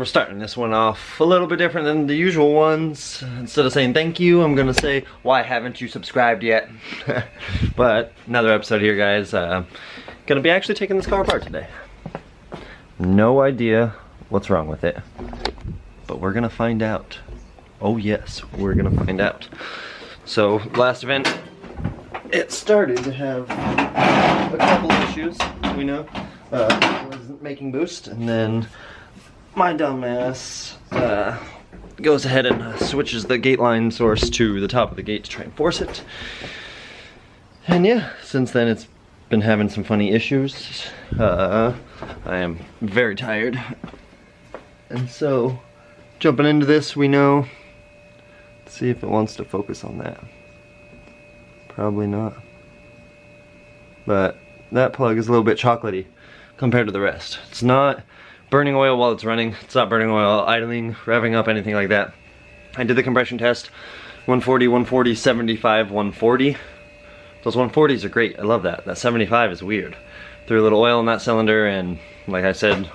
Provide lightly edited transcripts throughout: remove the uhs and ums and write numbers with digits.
we're starting this one off a little bit different than the usual ones. Instead of saying thank you, I'm gonna say, why haven't you subscribed yet? But another episode here, guys. Gonna be actually taking this car apart today. No idea what's wrong with it, but we're gonna find out. Oh yes, we're gonna find out. So last event, it started to have a couple issues, we know. It wasn't making boost, and then my dumbass goes ahead and switches the gate line source to the top of the gate to try and force it. And yeah, since then it's been having some funny issues. I am very tired. And so, jumping into this, we know, let's see if it wants to focus on that. Probably not. But that plug is a little bit chocolatey compared to the rest. It's not burning oil while it's running. It's not burning oil idling, revving up, anything like that. I did the compression test. 140, 140, 75, 140. Those 140s are great. I love that. That 75 is weird. Threw a little oil in that cylinder and, like I said,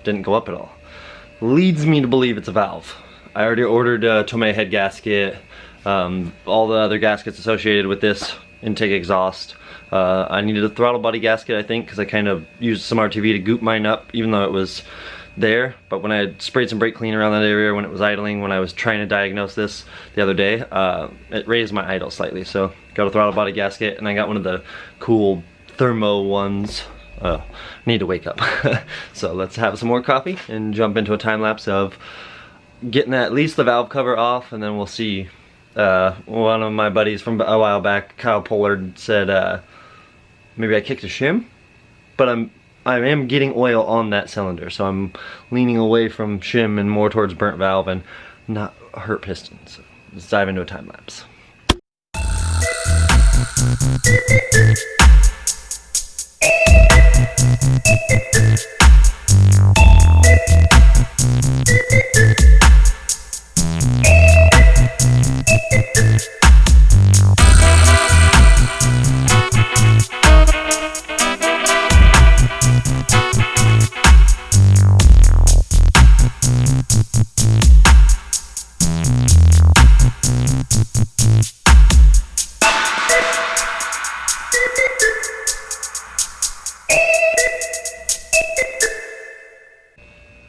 didn't go up at all. Leads me to believe it's a valve. I already ordered a Tomei head gasket, all the other gaskets associated with this intake exhaust. I needed a throttle body gasket, I think, because I kind of used some RTV to goop mine up, even though it was there. But when I had sprayed some brake clean around that area when it was idling, when I was trying to diagnose this the other day, it raised my idle slightly. So got a throttle body gasket, and I got one of the cool thermo ones. Need to wake up. So let's have some more coffee and jump into a time lapse of getting at least the valve cover off, and then we'll see. One of my buddies from a while back, Kyle Pollard, said maybe I kicked a shim, but I am getting oil on that cylinder, so I'm leaning away from shim and more towards burnt valve and not hurt piston. So let's dive into a time lapse.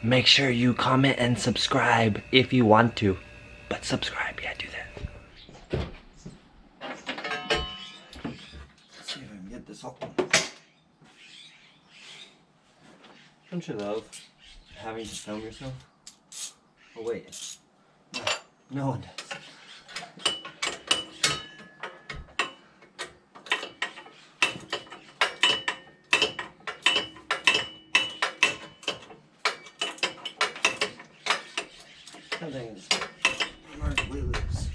Make sure you comment and subscribe if you want to. But subscribe, yeah, do that. Let's see if I can get this off. Don't you love having to film yourself? Oh wait. No one does. That thing is remarkably loose.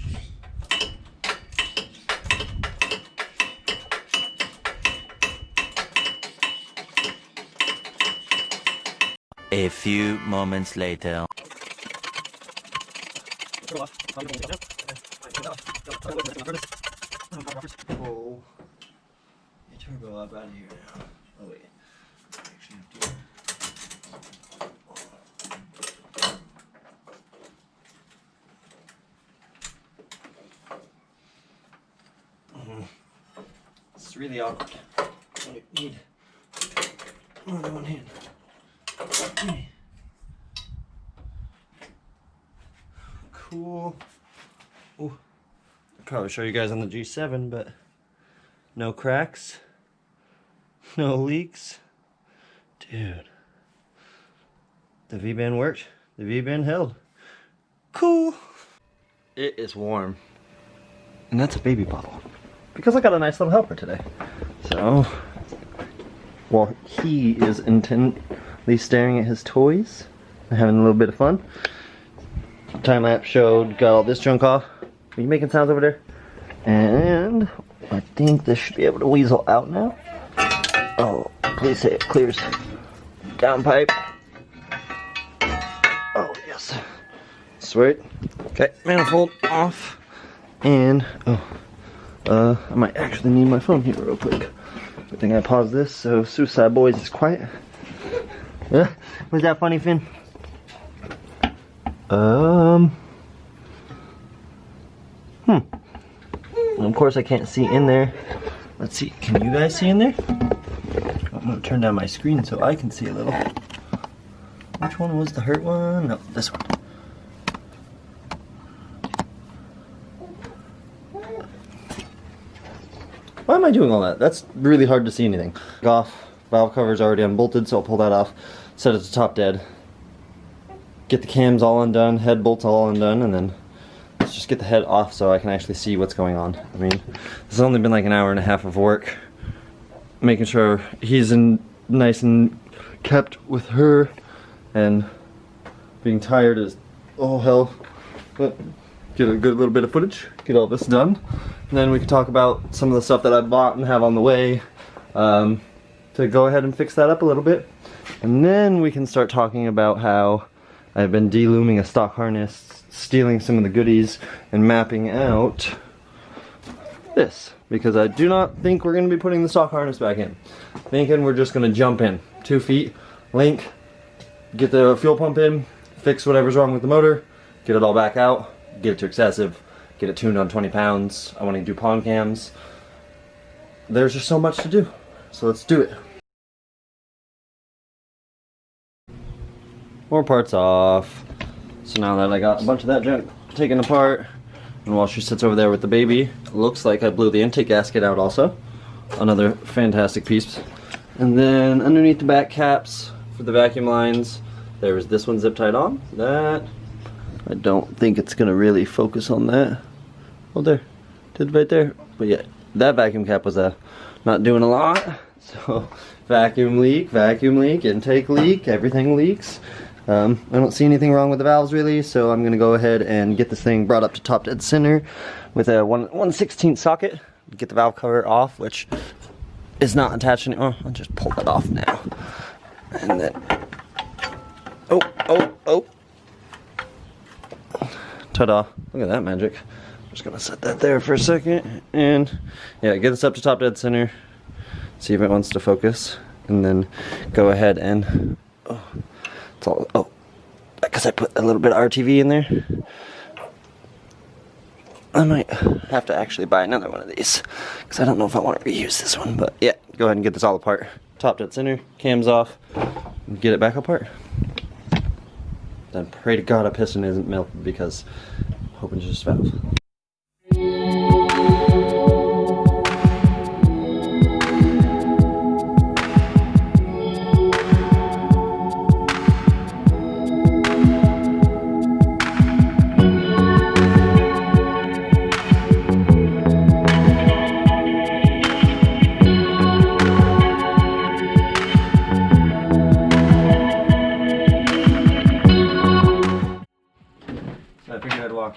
A few moments later. Pull your turbo up out of here now. Oh wait. I actually have to. It's really awkward. I need more than one hand. Cool. Ooh. I'll probably show you guys on the G7, but no cracks, no leaks. Dude. The V-band worked. The V-band held. Cool. It is warm. And that's a baby bottle. Because I got a nice little helper today. So, while he is intently staring at his toys and having a little bit of fun, time lapse showed, got all this junk off. Are you making sounds over there? And I think this should be able to weasel out now. Oh, please say it clears. Downpipe. Oh, yes. Sweet. Okay, manifold off. And, I might actually need my phone here real quick. Good thing I paused this so Suicide Boys is quiet. Was that funny, Finn? And of course I can't see in there. Let's see, can you guys see in there? I'm gonna turn down my screen so I can see a little. Which one was the hurt one? No, this one. Why am I doing all that? That's really hard to see anything. Off, valve cover's already unbolted, so I'll pull that off, set it to top dead. Get the cams all undone, head bolts all undone, and then let's just get the head off so I can actually see what's going on. I mean, this has only been like an hour and a half of work. Making sure he's nice and kept with her, and being tired is oh hell. But get a good little bit of footage, get all this done, and then we can talk about some of the stuff that I bought and have on the way to go ahead and fix that up a little bit. And then we can start talking about how I've been de-looming a stock harness, stealing some of the goodies, and mapping out this, because I do not think we're going to be putting the stock harness back in. Thinking we're just going to jump in 2 feet, link, get the fuel pump in, fix whatever's wrong with the motor, get it all back out, get it to excessive, get it tuned on 20 pounds. I want to do pond cams. There's just so much to do, so let's do it. More parts off. So now that I got a bunch of that junk taken apart, and while she sits over there with the baby, it looks like I blew the intake gasket out also. Another fantastic piece. And then underneath the back caps for the vacuum lines, there was this one zip tied on. That, I don't think it's gonna really focus on that. Oh, there, did right there. But yeah, that vacuum cap was not doing a lot. So vacuum leak, intake leak, everything leaks. I don't see anything wrong with the valves really, so I'm gonna go ahead and get this thing brought up to top dead center with a 1/16 socket. Get the valve cover off, which is not attached anymore. I'll just pull that off now. And then, oh. Ta-da, look at that magic. I'm just gonna set that there for a second, and yeah, get this up to top dead center, see if it wants to focus, and then go ahead and, because I put a little bit of RTV in there. I might have to actually buy another one of these, because I don't know if I want to reuse this one, but yeah, go ahead and get this all apart. Top dead center, cams off, and get it back apart. Then pray to God a piston isn't melted, because I'm hoping it's just valve.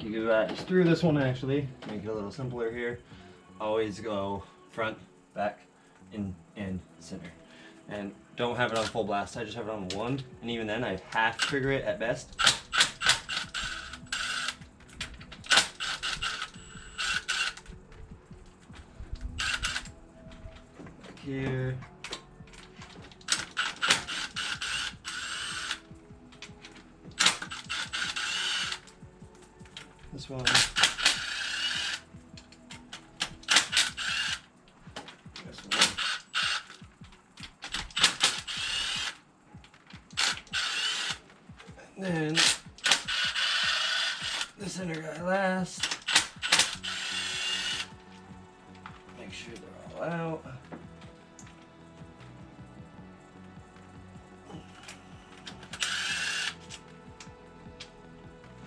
You guys through this one actually, make it a little simpler here. Always go front, back, in, and center. And don't have it on full blast, I just have it on 1, and even then I half trigger it at best. Back here. This one. This one. And then the center guy last. Make sure they're all out.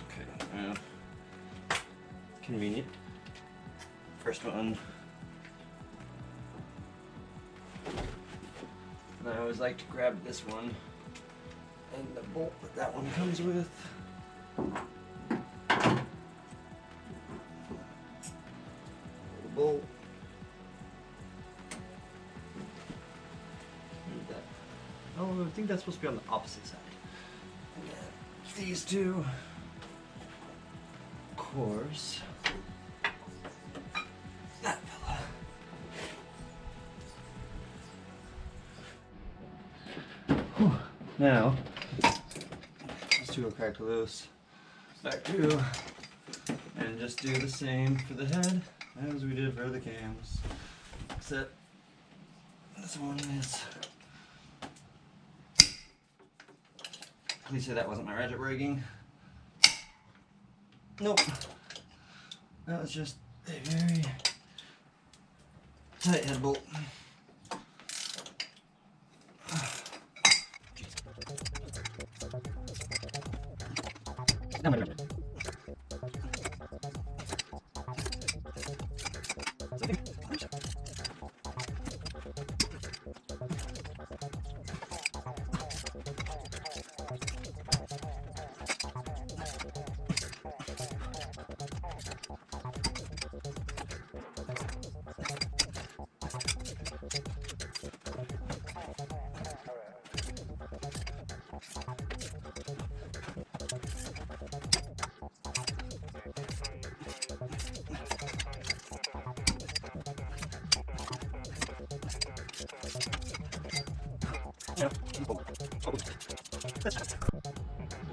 Okay, now. Convenient. First one. And I always like to grab this one and the bolt that one comes with. The bolt. Need that. Oh, I think that's supposed to be on the opposite side. And then these two. Of course. That fella. Whew. Now, these two are cracked loose. back to, and just do the same for the head as we did for the cams. Except this one is, please say that wasn't my ratchet breaking. Nope. That was just a very tight head bolt.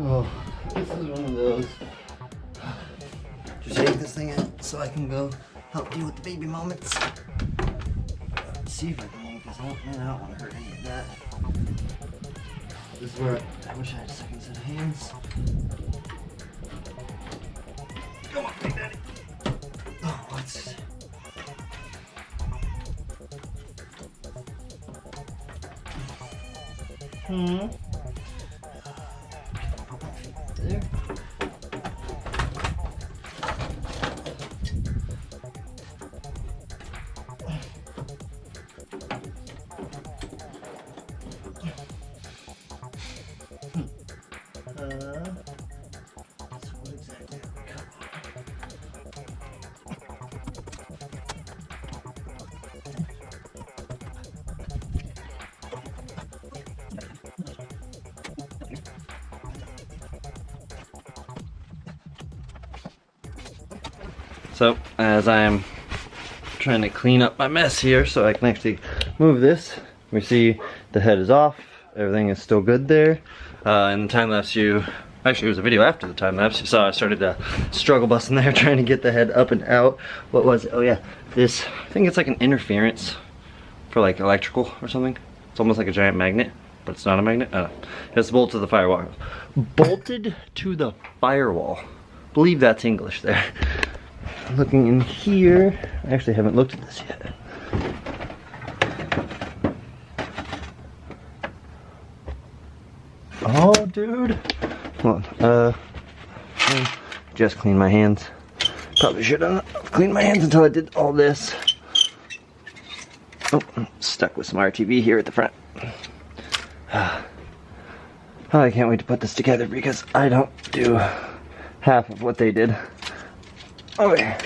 Oh, this is one of those. Just take this thing out so I can go help you with the baby moments. See if I can yank this out. Man, I don't want to hurt any of that. This is where I wish I had a second set of hands. Come on, Big Daddy. Oh, what's there. So what exactly are we cutting? So, as I'm trying to clean up my mess here so I can actually move this, we see the head is off, everything is still good there. In the time lapse actually it was a video after the time lapse, you saw I started to struggle busting there trying to get the head up and out. What was it? Oh yeah, this, I think it's like an interference for like electrical or something. It's almost like a giant magnet, but it's not a magnet. It's bolted to the firewall. Bolted to the firewall. Believe that's English there. Looking in here, I actually haven't looked at this yet. Oh, dude. Hold on. Just clean my hands. Probably should have cleaned my hands until I did all this. Oh, I'm stuck with some RTV here at the front. Oh, I can't wait to put this together because I don't do half of what they did. Okay,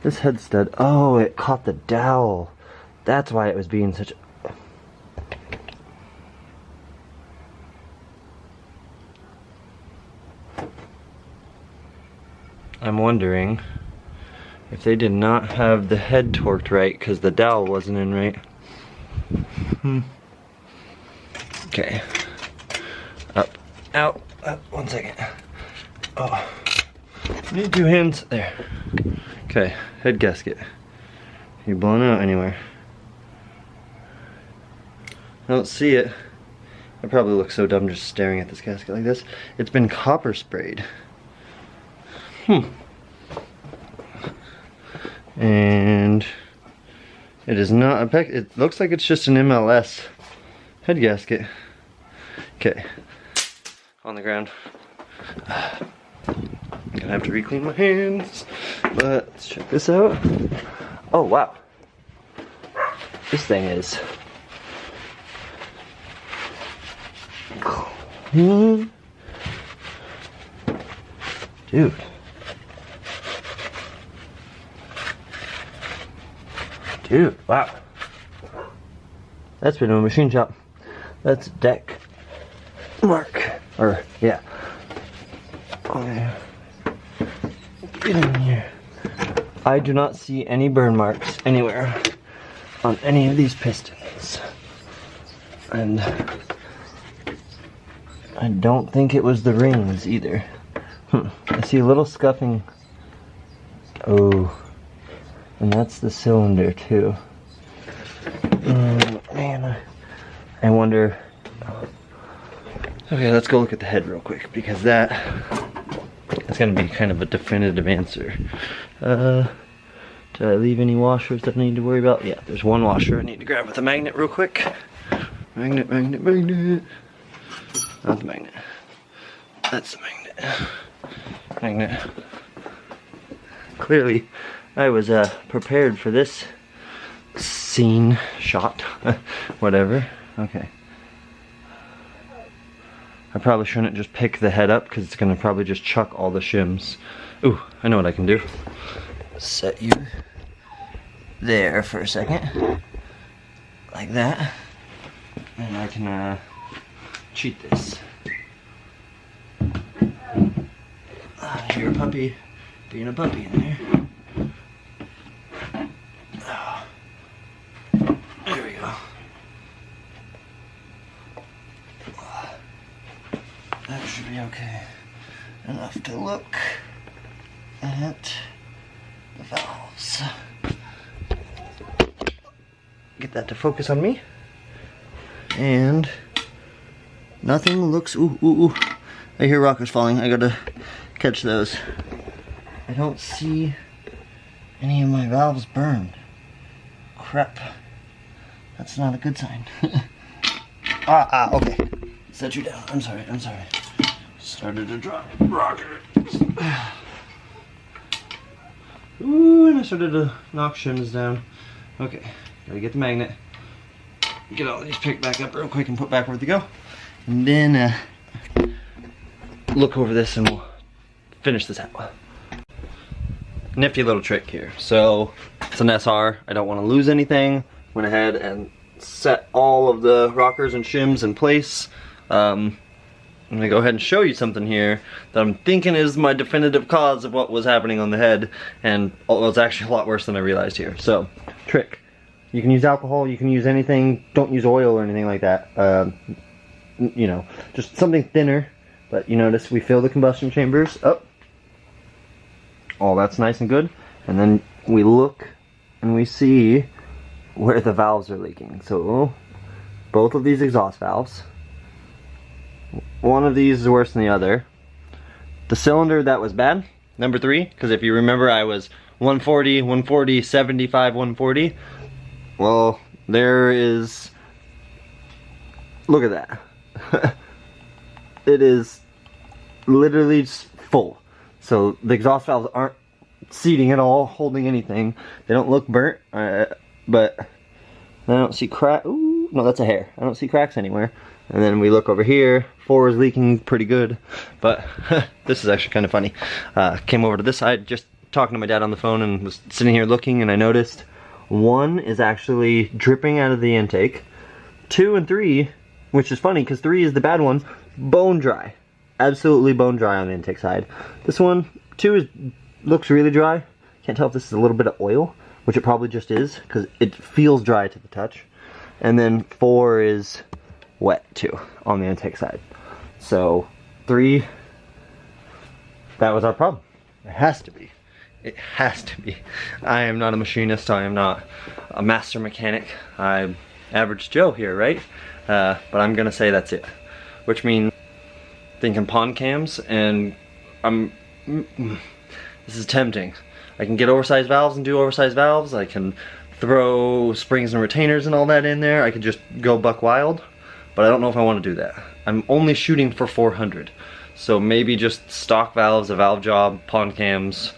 this head stud, oh, it caught the dowel. That's why it was being such a... I'm wondering if they did not have the head torqued right because the dowel wasn't in right. Okay, up, out, up, 1 second. Oh. Need 2 hands there. Okay, head gasket. You blown out anywhere? I don't see it. I probably look so dumb just staring at this gasket like this. It's been copper sprayed. And it is not a peck. It looks like it's just an MLS head gasket. Okay, on the ground. I'm gonna have to re-clean my hands, but let's check this out. Oh wow, this thing is clean, dude. Dude, wow, that's been a machine shop. That's deck mark, or yeah. Okay. Get in here. I do not see any burn marks anywhere on any of these pistons. And I don't think it was the rings either. I see a little scuffing. Oh, and that's the cylinder too. Man, I wonder. Okay, let's go look at the head real quick because that's gonna be kind of a definitive answer. Did I leave any washers that I need to worry about? Yeah, there's one washer I need to grab with a magnet real quick. Magnet, magnet, magnet. Not the magnet. That's the magnet. Magnet. Clearly, I was prepared for this scene, shot, whatever. Okay. I probably shouldn't just pick the head up because it's gonna probably just chuck all the shims. Ooh, I know what I can do. Set you there for a second, like that, and I can cheat this. You're a puppy, being a puppy in there. There we go. That should be okay. Enough to look at the valves. Get that to focus on me. And nothing looks, ooh. I hear rockers falling. I gotta catch those. I don't see any of my valves burned. Crap. That's not a good sign. Okay. Set you down. I'm sorry. Started to drop rockers. Ooh, and I started to knock shims down. Okay, gotta get the magnet. Get all these picked back up real quick and put back where they go. And then look over this and we'll finish this out. Nifty little trick here. So it's an SR. I don't want to lose anything. Went ahead and set all of the rockers and shims in place. I'm gonna go ahead and show you something here that I'm thinking is my definitive cause of what was happening on the head, and it was actually a lot worse than I realized here. So, trick. You can use alcohol, you can use anything, don't use oil or anything like that. You know, just something thinner, but you notice we fill the combustion chambers up. Oh, that's nice and good. And then we look and we see where the valves are leaking. So, both of these exhaust valves. One of these is worse than the other. The cylinder that was bad, number 3, because if you remember I was 140, 140, 75, 140. Well, there is, look at that. It is literally full. So the exhaust valves aren't seating at all, holding anything. They don't look burnt, but I don't see crack. Ooh, no, that's a hair. I don't see cracks anywhere. And then we look over here, 4 is leaking pretty good, but this is actually kind of funny. Came over to this side, just talking to my dad on the phone, and was sitting here looking, and I noticed 1 is actually dripping out of the intake. 2 and 3, which is funny because 3 is the bad one, bone dry. Absolutely bone dry on the intake side. This one, 2 looks really dry. Can't tell if this is a little bit of oil, which it probably just is, because it feels dry to the touch. And then 4 is wet too on the intake side. So 3, that was our problem. It has to be. It has to be. I am not a machinist. I am not a master mechanic. I'm average Joe here, right? But I'm gonna say that's it. Which means thinking pond cams, and this is tempting. I can get oversized valves and do oversized valves. I can throw springs and retainers and all that in there. I could just go buck wild. But I don't know if I want to do that. I'm only shooting for 400. So maybe just stock valves, a valve job, pond cams,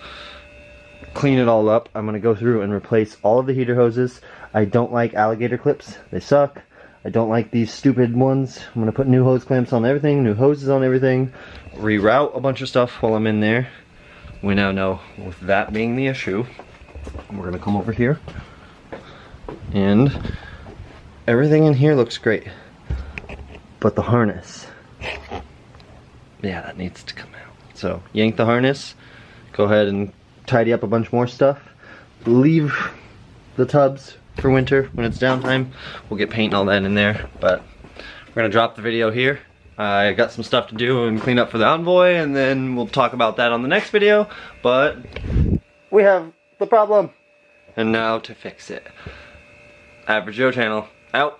clean it all up. I'm gonna go through and replace all of the heater hoses. I don't like alligator clips, they suck. I don't like these stupid ones. I'm gonna put new hose clamps on everything, new hoses on everything, reroute a bunch of stuff while I'm in there. We now know, with that being the issue, we're gonna come over here, and everything in here looks great. But the harness, yeah, that needs to come out. So yank the harness, go ahead and tidy up a bunch more stuff, leave the tubs for winter when it's downtime. We'll get paint and all that in there, but we're gonna drop the video here. I got some stuff to do and clean up for the Envoy, and then we'll talk about that on the next video. But we have the problem. And now to fix it. Average Joe channel, out.